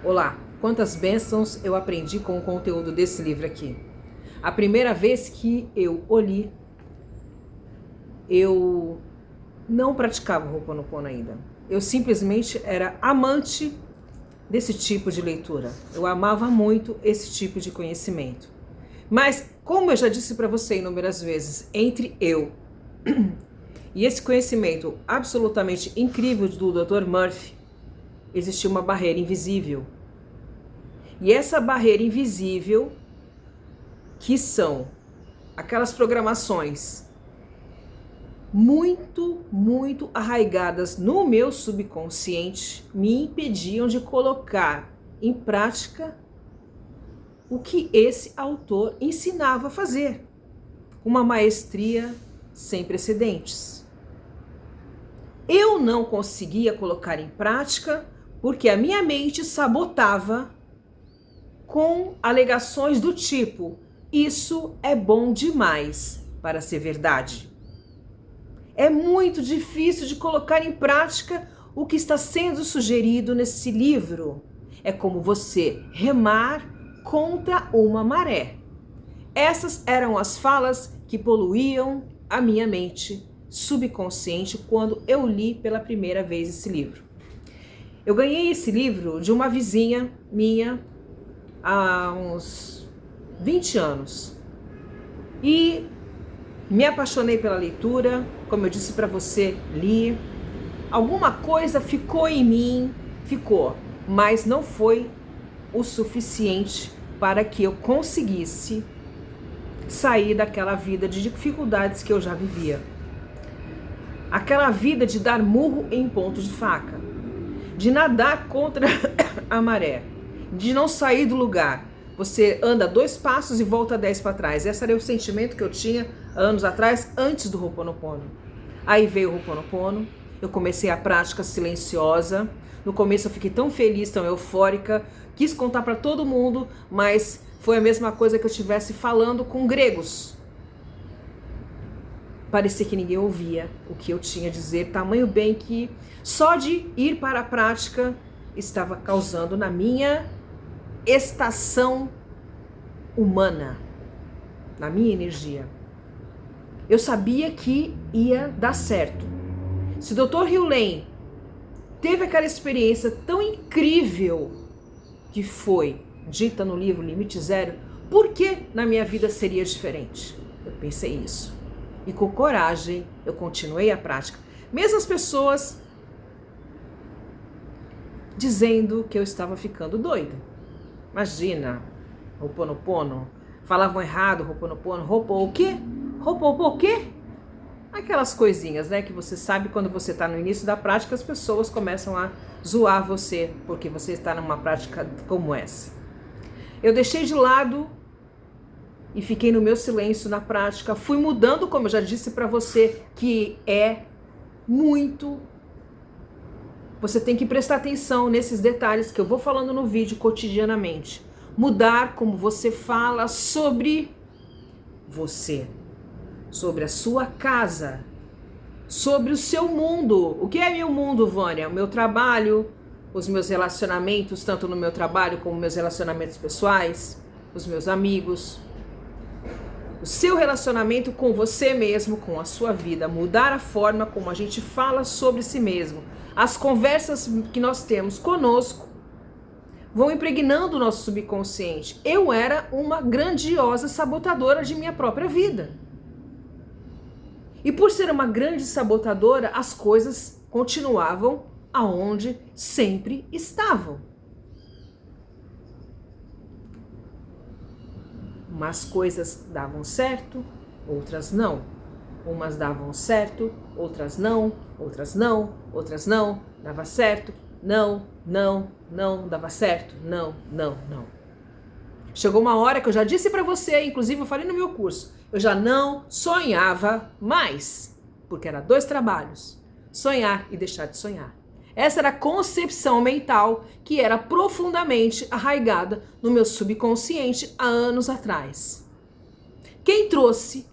Olá, quantas bênçãos eu aprendi com o conteúdo desse livro aqui. A primeira vez que eu o li, eu não praticava o Ho'oponopono ainda. Eu simplesmente era amante desse tipo de leitura. Eu amava muito esse tipo de conhecimento. Mas, como eu já disse para você inúmeras vezes, entre eu e esse conhecimento absolutamente incrível do Dr. Murphy, existia uma barreira invisível. E essa barreira invisível, que são aquelas programações muito arraigadas no meu subconsciente, me impediam de colocar em prática o que esse autor ensinava a fazer. Uma maestria sem precedentes. Eu não conseguia colocar em prática porque a minha mente sabotava com alegações do tipo: isso é bom demais para ser verdade. É muito difícil de colocar em prática o que está sendo sugerido nesse livro. É como você remar contra uma maré. Essas eram as falas que poluíam a minha mente subconsciente quando eu li pela primeira vez esse livro. Eu ganhei esse livro de uma vizinha minha há uns 20 anos. E me apaixonei pela leitura, como eu disse para você, li. Alguma coisa ficou em mim, mas não foi o suficiente para que eu conseguisse sair daquela vida de dificuldades que eu já vivia. Aquela vida de dar murro em ponto de faca, de nadar contra a maré, de não sair do lugar. Você anda 2 passos e volta 10 para trás. Esse era o sentimento que eu tinha anos atrás, antes do Ho'oponopono. Aí veio o Ho'oponopono, eu comecei a prática silenciosa. No começo eu fiquei tão feliz, tão eufórica, quis contar para todo mundo, mas foi a mesma coisa que eu estivesse falando com gregos. Parecia que ninguém ouvia o que eu tinha a dizer, tamanho bem que só de ir para a prática estava causando na minha estação humana, na minha energia. Eu sabia que ia dar certo. Se o Dr. Hugh Lane teve aquela experiência tão incrível que foi dita no livro Limite Zero, por que na minha vida seria diferente? Eu pensei isso. E com coragem eu continuei a prática. Mesmo as pessoas dizendo que eu estava ficando doida. Imagina, Ho'oponopono, falavam errado, Ho'oponopono, o quê? O quê? Aquelas coisinhas, né, que você sabe quando você está no início da prática, as pessoas começam a zoar você, porque você está numa prática como essa. Eu deixei de lado e fiquei no meu silêncio na prática, fui mudando, como eu já disse para você, que é muito. Você tem que prestar atenção nesses detalhes que eu vou falando no vídeo cotidianamente. Mudar como você fala sobre você, sobre a sua casa, sobre o seu mundo. O que é meu mundo, Vânia? O meu trabalho, os meus relacionamentos, tanto no meu trabalho como meus relacionamentos pessoais, os meus amigos. O seu relacionamento com você mesmo, com a sua vida. Mudar a forma como a gente fala sobre si mesmo. As conversas que nós temos conosco vão impregnando o nosso subconsciente. Eu era uma grandiosa sabotadora de minha própria vida. E por ser uma grande sabotadora, as coisas continuavam aonde sempre estavam. Umas coisas davam certo, outras não. Umas davam certo, outras não, outras não, outras não. Dava certo, não, dava certo, não. Chegou uma hora que eu já disse pra você, inclusive eu falei no meu curso, eu já não sonhava mais, porque era 2 trabalhos, sonhar e deixar de sonhar. Essa era a concepção mental que era profundamente arraigada no meu subconsciente há anos atrás. Quem trouxe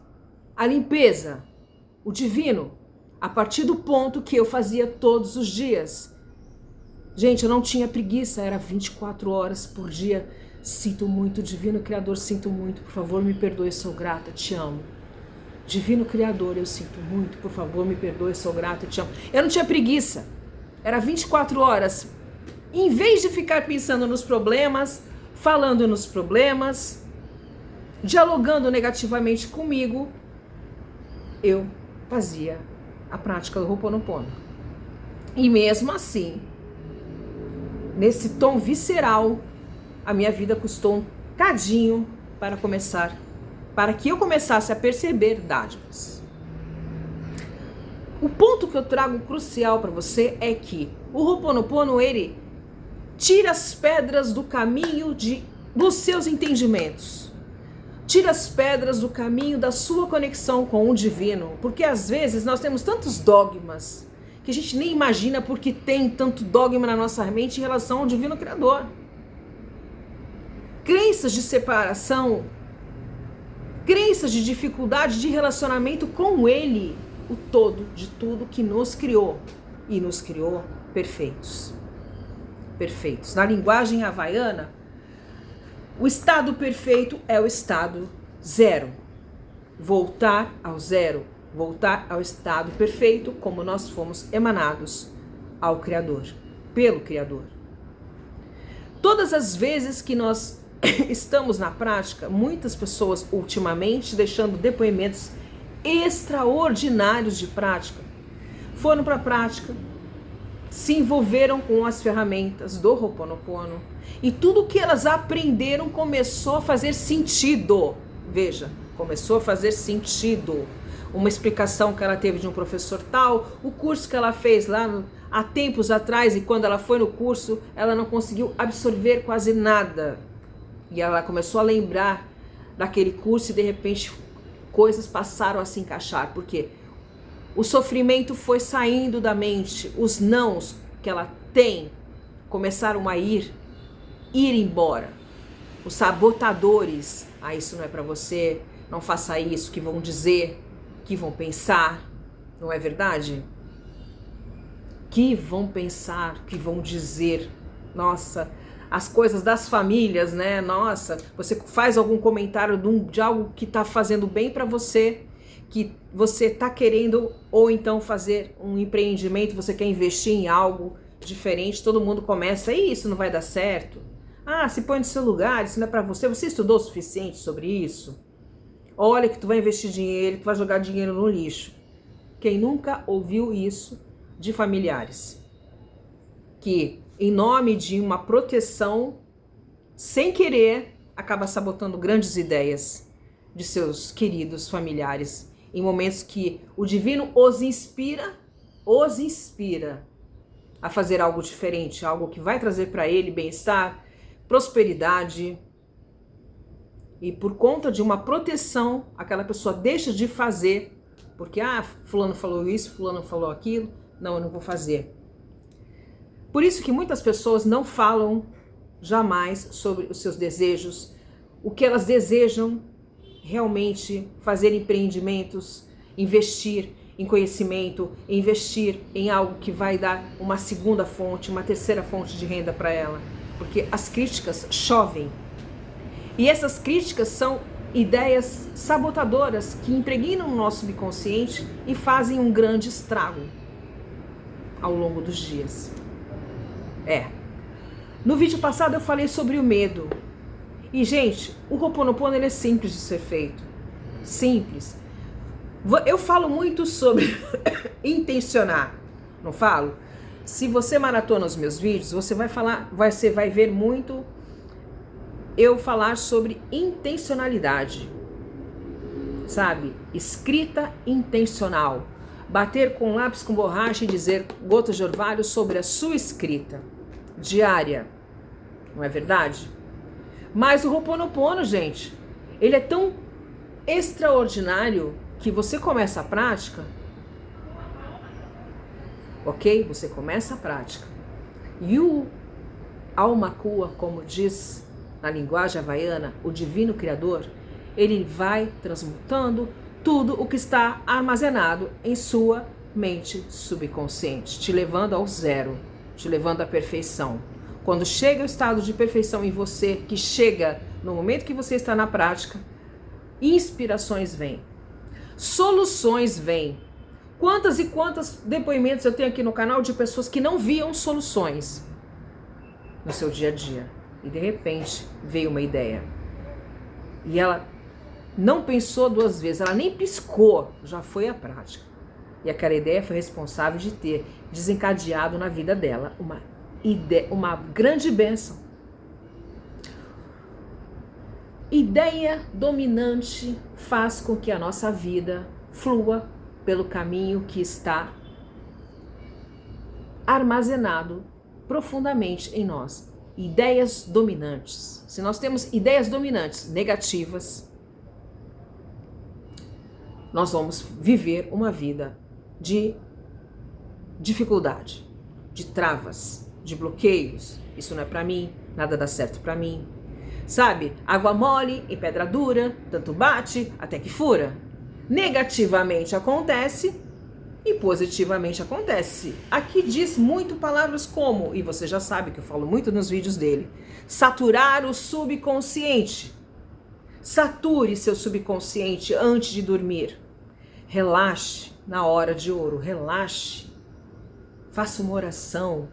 a limpeza, o divino, a partir do ponto que eu fazia todos os dias, Gente, eu não tinha preguiça, era 24 horas por dia. Sinto muito, Divino Criador, sinto muito, por favor, me perdoe, sou grata, te amo. Divino Criador, eu sinto muito, por favor, me perdoe, sou grata, te amo. Eu não tinha preguiça, era 24 horas. Em vez de ficar pensando nos problemas, falando nos problemas, dialogando negativamente comigo, eu fazia a prática do Ho'oponopono. E mesmo assim, nesse tom visceral, a minha vida custou um cadinho para que eu começasse a perceber dádivas. O ponto que eu trago crucial para você é que o Ho'oponopono, ele tira as pedras do caminho dos seus entendimentos. Tira as pedras do caminho da sua conexão com o divino, porque às vezes nós temos tantos dogmas que a gente nem imagina porque tem tanto dogma na nossa mente em relação ao Divino Criador. Crenças de separação, crenças de dificuldade de relacionamento com Ele, o todo de tudo que nos criou. E nos criou perfeitos. Perfeitos. Na linguagem havaiana, o estado perfeito é o estado zero. Voltar ao zero. Voltar ao estado perfeito, como nós fomos emanados ao Criador, pelo Criador. Todas as vezes que nós estamos na prática, muitas pessoas ultimamente, deixando depoimentos extraordinários de prática, foram para a prática, se envolveram com as ferramentas do Ho'oponopono e tudo que elas aprenderam começou a fazer sentido. Veja, começou a fazer sentido. Uma explicação que ela teve de um professor tal, o curso que ela fez lá há tempos atrás, e quando ela foi no curso, ela não conseguiu absorver quase nada. E ela começou a lembrar daquele curso e de repente coisas passaram a se encaixar, porque o sofrimento foi saindo da mente, os nãos que ela tem começaram a ir embora. Os sabotadores, isso não é para você, não faça isso, que vão dizer, que vão pensar, não é verdade? Que vão pensar, que vão dizer, nossa, as coisas das famílias, né? Nossa, você faz algum comentário de algo que tá fazendo bem para você, que você tá querendo, ou então fazer um empreendimento, você quer investir em algo diferente, todo mundo começa, isso não vai dar certo. Se põe no seu lugar, isso não é para você, você estudou o suficiente sobre isso? Olha que tu vai investir dinheiro, tu vai jogar dinheiro no lixo. Quem nunca ouviu isso de familiares? Que em nome de uma proteção, sem querer, acaba sabotando grandes ideias de seus queridos familiares. Em momentos que o divino os inspira a fazer algo diferente, algo que vai trazer para ele bem-estar, prosperidade. E por conta de uma proteção, aquela pessoa deixa de fazer, porque fulano falou isso, fulano falou aquilo, não, eu não vou fazer. Por isso que muitas pessoas não falam jamais sobre os seus desejos, o que elas desejam realmente, fazer empreendimentos, investir em conhecimento, investir em algo que vai dar uma segunda fonte, uma terceira fonte de renda para ela, porque as críticas chovem. E essas críticas são ideias sabotadoras que impregnam o nosso subconsciente e fazem um grande estrago ao longo dos dias. No vídeo passado eu falei sobre o medo. E, gente, o Ho'oponopono ele é simples de ser feito. Simples. Eu falo muito sobre intencionar, não falo? Se você maratona os meus vídeos, você vai ver muito eu falar sobre intencionalidade, sabe? Escrita intencional. Bater com lápis com borracha e dizer gotas de orvalho sobre a sua escrita diária. Não é verdade? Mas o Ho'oponopono, gente, ele é tão extraordinário que você começa a prática, ok? Você começa a prática. E o Aumakua, como diz na linguagem havaiana, o Divino Criador, ele vai transmutando tudo o que está armazenado em sua mente subconsciente, te levando ao zero, te levando à perfeição. Quando chega o estado de perfeição em você, que chega no momento que você está na prática, inspirações vêm, soluções vêm. Quantas e quantos depoimentos eu tenho aqui no canal de pessoas que não viam soluções no seu dia a dia. E de repente veio uma ideia. E ela não pensou duas vezes, ela nem piscou, já foi à prática. E aquela ideia foi responsável de ter desencadeado na vida dela uma grande bênção. Ideia dominante faz com que a nossa vida flua pelo caminho que está armazenado profundamente em nós. Ideias dominantes. Se nós temos ideias dominantes negativas, nós vamos viver uma vida de dificuldade, de travas, de bloqueios. Isso não é para mim, nada dá certo para mim. Sabe, água mole em pedra dura, tanto bate até que fura. Negativamente acontece e positivamente acontece. Aqui diz muito palavras como, e você já sabe que eu falo muito nos vídeos dele, saturar o subconsciente. Sature seu subconsciente antes de dormir. Relaxe na hora de ouro, relaxe. Faça uma oração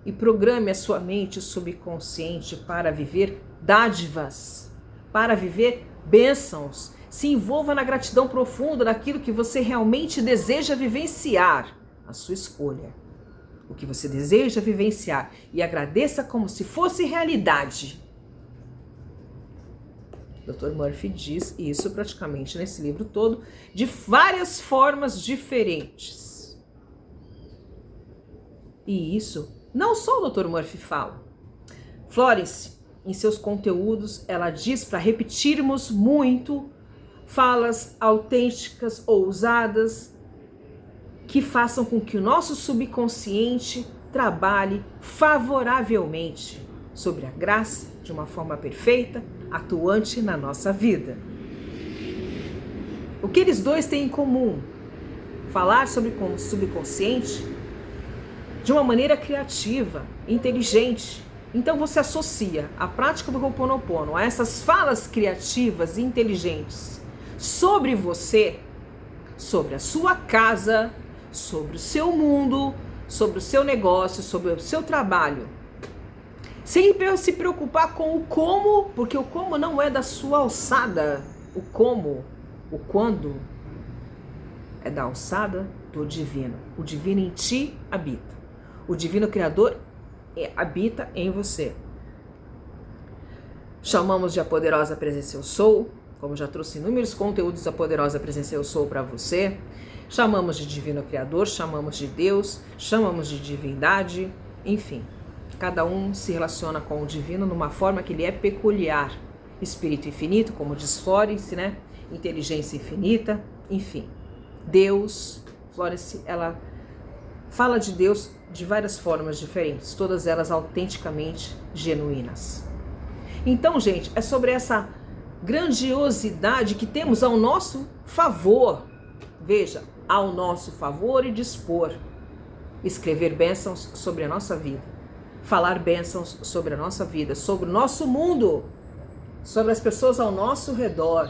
e programe a sua mente subconsciente para viver dádivas, para viver bênçãos. Se envolva na gratidão profunda daquilo que você realmente deseja vivenciar, a sua escolha. O que você deseja vivenciar e agradeça como se fosse realidade. Dr. Murphy diz isso praticamente nesse livro todo, de várias formas diferentes. E isso não só o Dr. Murphy fala. Florence, em seus conteúdos, ela diz para repetirmos muito falas autênticas, ousadas, que façam com que o nosso subconsciente trabalhe favoravelmente sobre a graça de uma forma perfeita, atuante na nossa vida. O que eles dois têm em comum? Falar sobre o subconsciente de uma maneira criativa, inteligente. Então você associa a prática do Ho'oponopono a essas falas criativas e inteligentes sobre você, sobre a sua casa, sobre o seu mundo, sobre o seu negócio, sobre o seu trabalho. Sem se preocupar com o como, porque o como não é da sua alçada. O como, o quando, é da alçada do divino. O divino em ti habita. O divino criador habita em você. Chamamos de a poderosa presença eu sou, como já trouxe inúmeros conteúdos da poderosa presença eu sou para você. Chamamos de divino criador, chamamos de Deus, chamamos de divindade, enfim. Cada um se relaciona com o divino numa forma que lhe é peculiar. Espírito infinito, como diz Florence, né? Inteligência infinita, enfim. Deus, Florence, ela fala de Deus de várias formas diferentes, todas elas autenticamente genuínas. Então, gente, é sobre essa grandiosidade que temos ao nosso favor. Veja, ao nosso favor e dispor. Escrever bênçãos sobre a nossa vida. Falar bênçãos sobre a nossa vida, sobre o nosso mundo, sobre as pessoas ao nosso redor.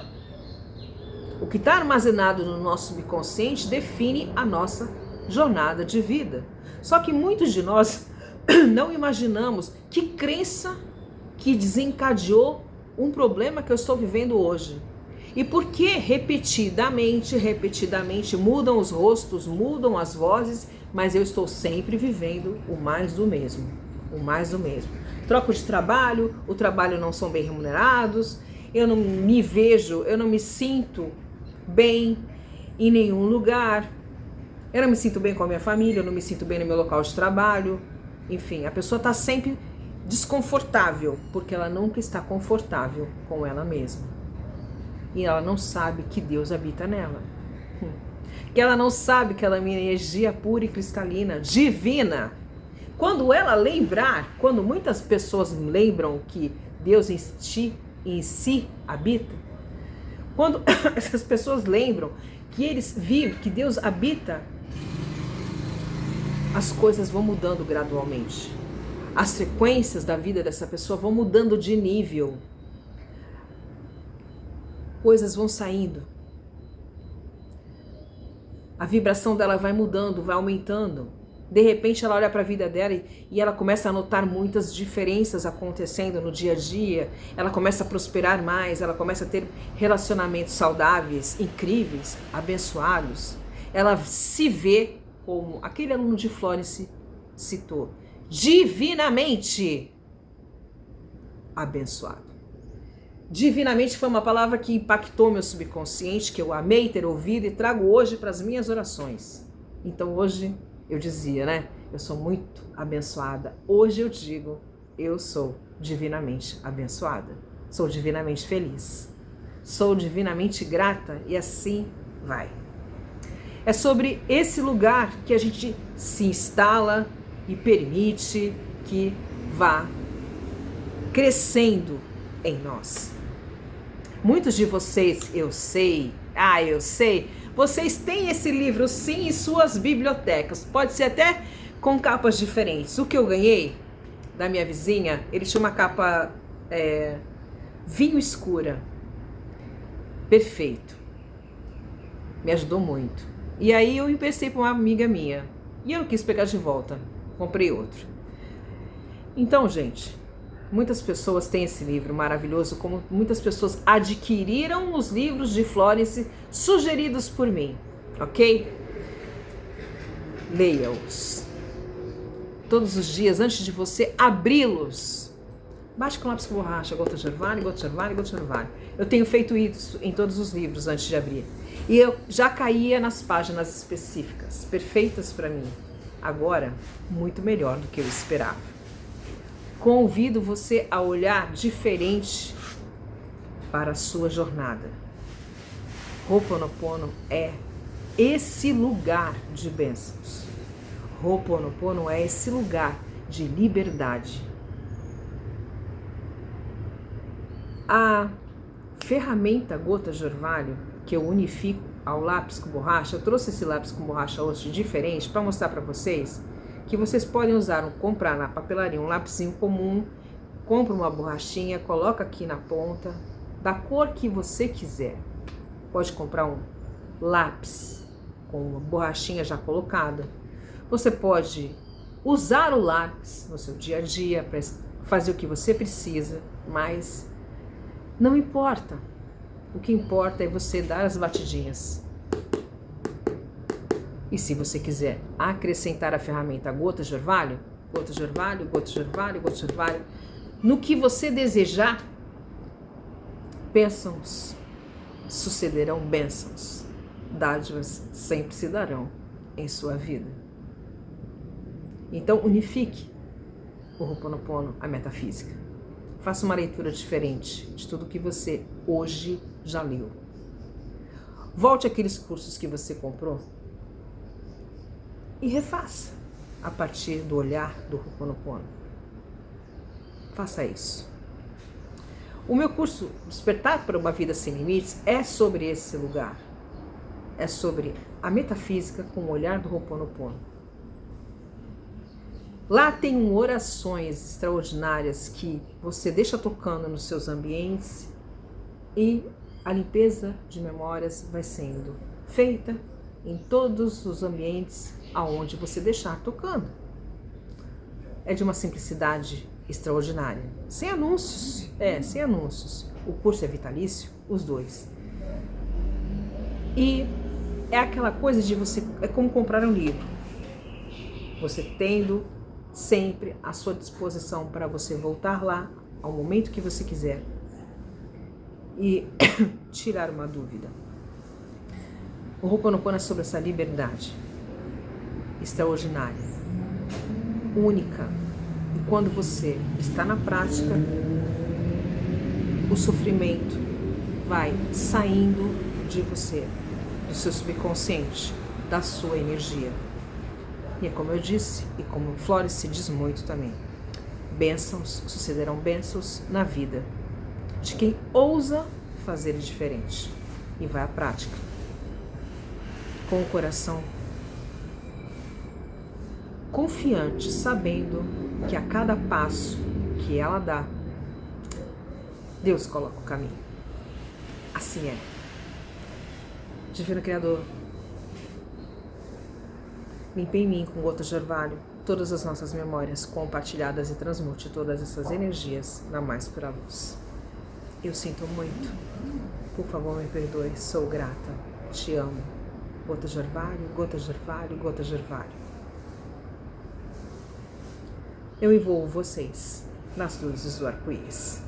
O que está armazenado no nosso subconsciente define a nossa jornada de vida. Só que muitos de nós não imaginamos que crença que desencadeou um problema que eu estou vivendo hoje. E por que repetidamente mudam os rostos, mudam as vozes, mas eu estou sempre vivendo o mais do mesmo. O mais do mesmo. Troco de trabalho, o trabalho não são bem remunerados, eu não me vejo, eu não me sinto bem em nenhum lugar, eu não me sinto bem com a minha família, eu não me sinto bem no meu local de trabalho, enfim, a pessoa está sempre desconfortável, porque ela nunca está confortável com ela mesma. E ela não sabe que Deus habita nela. Que ela não sabe que ela é uma energia pura e cristalina, divina. Quando ela lembrar, quando muitas pessoas lembram que Deus em si habita, quando essas pessoas lembram que eles vivem, que Deus habita as coisas vão mudando gradualmente. As frequências da vida dessa pessoa vão mudando de nível. Coisas vão saindo. A vibração dela vai mudando, vai aumentando. De repente ela olha para a vida dela e ela começa a notar muitas diferenças acontecendo no dia a dia. Ela começa a prosperar mais, ela começa a ter relacionamentos saudáveis, incríveis, abençoados. Ela se vê como aquele aluno de Florence citou, divinamente abençoado. Divinamente foi uma palavra que impactou meu subconsciente, que eu amei ter ouvido e trago hoje para as minhas orações. Então hoje eu dizia, né? Eu sou muito abençoada. Hoje eu digo, eu sou divinamente abençoada. Sou divinamente feliz. Sou divinamente grata e assim vai. É sobre esse lugar que a gente se instala e permite que vá crescendo em nós. Muitos de vocês, eu sei, vocês têm esse livro sim em suas bibliotecas, pode ser até com capas diferentes. O que eu ganhei da minha vizinha, ele tinha uma capa vinho escura, perfeito, me ajudou muito. E aí eu emprestei para uma amiga minha e eu não quis pegar de volta, comprei outro. Então, gente, muitas pessoas têm esse livro maravilhoso, como muitas pessoas adquiriram os livros de Florence sugeridos por mim, ok? Leia-os. Todos os dias, antes de você abri-los, bate com lápis com borracha, gota de orvalho, gota de orvalho, gota de orvalho. Eu tenho feito isso em todos os livros antes de abrir. E eu já caía nas páginas específicas, perfeitas para mim. Agora, muito melhor do que eu esperava. Convido você a olhar diferente para a sua jornada. Ho'oponopono é esse lugar de bênçãos. Ho'oponopono é esse lugar de liberdade. A ferramenta Gotas de Orvalho, que eu unifico ao lápis com borracha, eu trouxe esse lápis com borracha hoje diferente para mostrar para vocês que vocês podem usar, comprar na papelaria um lapisinho comum, compra uma borrachinha, coloca aqui na ponta, da cor que você quiser. Pode comprar um lápis com uma borrachinha já colocada. Você pode usar o lápis no seu dia a dia para fazer o que você precisa, mas não importa. O que importa é você dar as batidinhas. E se você quiser acrescentar a ferramenta Gotas de Orvalho, Gotas de Orvalho, Gotas de Orvalho, Gotas de Orvalho, no que você desejar, bênçãos sucederão bênçãos. Dádivas sempre se darão em sua vida. Então unifique o Ho'oponopono à metafísica. Faça uma leitura diferente de tudo que você hoje já leu. Volte àqueles cursos que você comprou e refaça a partir do olhar do Ho'oponopono. Faça isso. O meu curso Despertar para uma Vida Sem Limites é sobre esse lugar. É sobre a metafísica com o olhar do Ho'oponopono. Lá tem orações extraordinárias que você deixa tocando nos seus ambientes e a limpeza de memórias vai sendo feita em todos os ambientes aonde você deixar tocando. É de uma simplicidade extraordinária. Sem anúncios. Sem anúncios. O curso é vitalício, os dois. E é aquela coisa de você, é como comprar um livro. Você tendo sempre à sua disposição para você voltar lá ao momento que você quiser e tirar uma dúvida. O Ho'oponopono é sobre essa liberdade extraordinária, única. E quando você está na prática, o sofrimento vai saindo de você, do seu subconsciente, da sua energia. E é como eu disse, e como Florence diz muito também, bênçãos sucederão bênçãos na vida de quem ousa fazer diferente e vai à prática com o coração confiante, sabendo que a cada passo que ela dá, Deus coloca o caminho. Assim é. Divino Criador, limpe em mim com gotas de orvalho todas as nossas memórias compartilhadas e transmute todas essas energias na mais pura luz. Eu sinto muito. Por favor, me perdoe. Sou grata. Te amo. Gotas de orvalho, gotas de orvalho, gotas de orvalho. Eu envolvo vocês nas luzes do arco-íris.